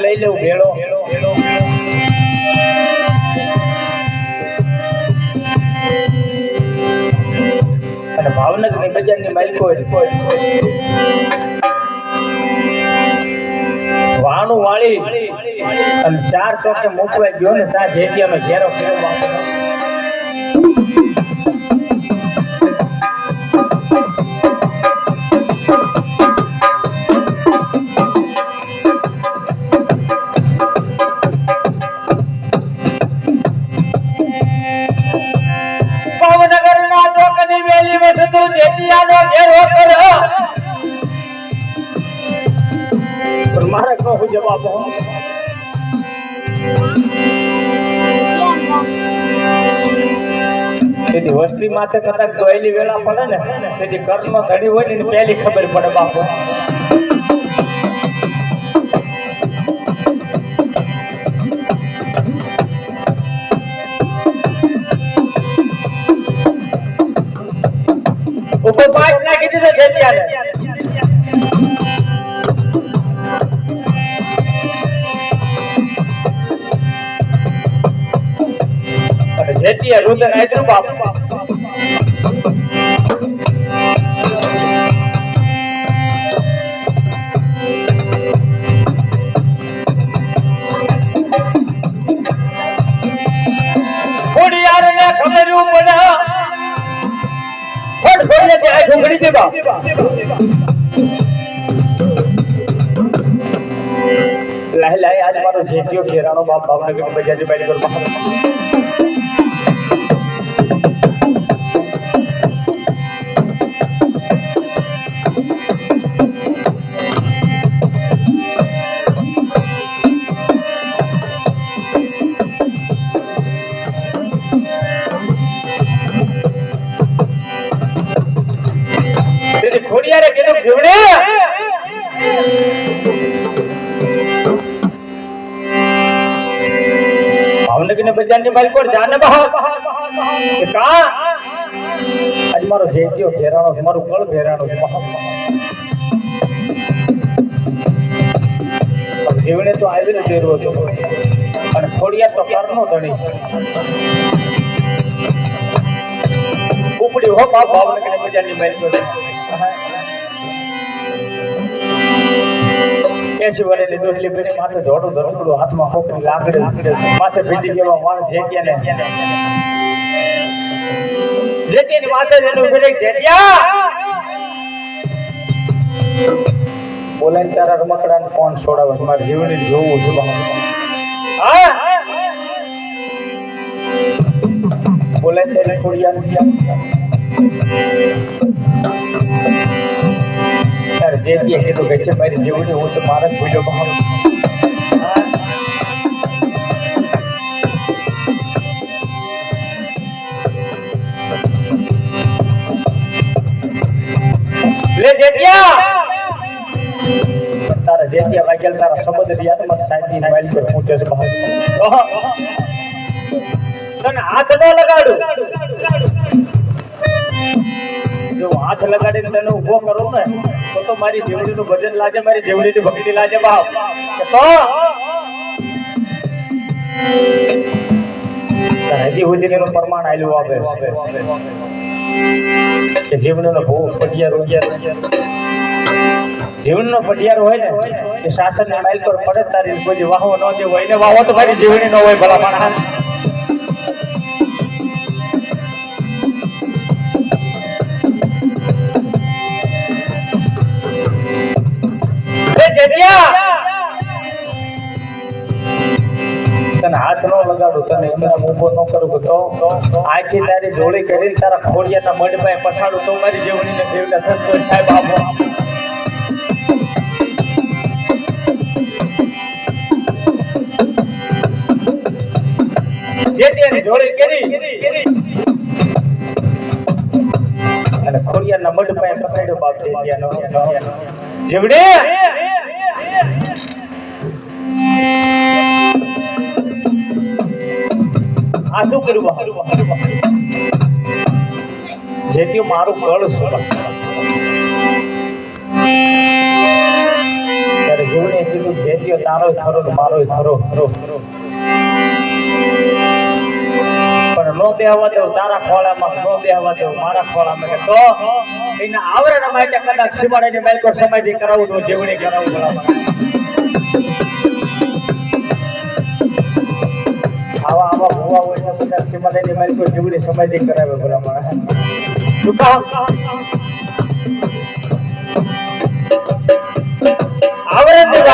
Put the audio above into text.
લઈ લેવું ભેળો અને ભાવનગર ની બજાર ની માલિકો વાણું વાળી અને 4 ચોકે મૂકવા ગયો ને ત્યાં જેટિયાનો ઘેરો ફેરવા મારે કહું જવાબ તેથી વસ્તી માથે કદાચ જોયેલી વેળા પડે ને તેથી કર્મ ઘડી હોય ને પહેલી ખબર પડે બાપુ ઉપર 5 નાખી દીધો જેટિયાને જેટિયા રુદન આયતું બાપ ખોડિયારને ખબર્યું પડે ફટ ફોડને તે આ ઢોંગડી દે બાપ લાય લાય આજ મારો જેટિયો ઘેરાનો બાપ ભાવનગર બજાજે બાઈ કર બાપ ખોડિયારે કીધું જીવડે ભાવનગર ને બજાર ની બાઈક પર જાને બહાર કે કા આજ મારો જેટિયો ઘેરાણો છે મારું કળ ઘેરાણો છે જીવડે તો આવી ને દેરવો હતો અને ખોડિયાર તો કરનો ધણી ઉપડી હો બાપ ભાવનગર ને બજાર ની બાઈક પર એસી વર્ષની ડોહલી બેની માથે જોડું ધરકડું હાથમાં ખોખરી લાકડી માથે ભીડી જેવા વાળ જેટિયાની માથે જેનું ફેરે જેટિયા બોલાય તારા રમકડાને કોણ છોડાવે મારે જીવની જોવું છું હા બોલાય તેને ખોડિયા જેટિયા કીધું કે છે મારી જીવની હું તો મારા જ ભૂલ્યો બહાર લે જેટિયા તારા જેટિયા વાગેલ તારા સંબંધ રહ્યા તો સાઈડ માઇલ પર પહોંચે છે બહાર તને હાથ ન લગાડું જો હાથ લગાડીને તને ઉભો કરું ને તો મારી જીવડીનું ભજન લાગે મારી જીવડીની ભક્તિ લાગે બાપ તો હજી સુધી એનું પ્રમાણ આવેલું આવે કે જીવનનો ભૂ પટિયાર જીવનનો પટિયાર હોય ને એ શાસન ની માઇલ પર પડે તારી કોઈ વાહો ન દેવો એને વાહો તો મારી જીવણી ન હોય ભલા માણસ તને હાથ ન લગાડું તને એમના ઊભો ન કરું તો આખી તારી જોડી કરી તારા ખોડિયાના મઢમાં પછાડું તો મારી જેવણીને દેવને સંતોષ થાય બાપો. જેની જોડી કરી અને ખોડિયાના મઢમાં પછાડ્યો બાપ દેવયાનો જેવડે આ શું કર્યું જેથી મારું ગળ શું ત્યારે જીવને કીધું જેથી તારો ખરો મારો ખરો પણ નો બેહવા દેવું તારા ખોળામાં નો બેહવા દેવું મારા ખોળામાં તો એના આવરણ માટે કદાચ સીમાડાની બાઈકો સમાધિ કરાવું તો જીવણી કરાવું આવા ભૂવા હોય તો બધા સીમાડાની બાઈકો જીવણી સમાધિ કરાવે ભલા માણસ શું કામ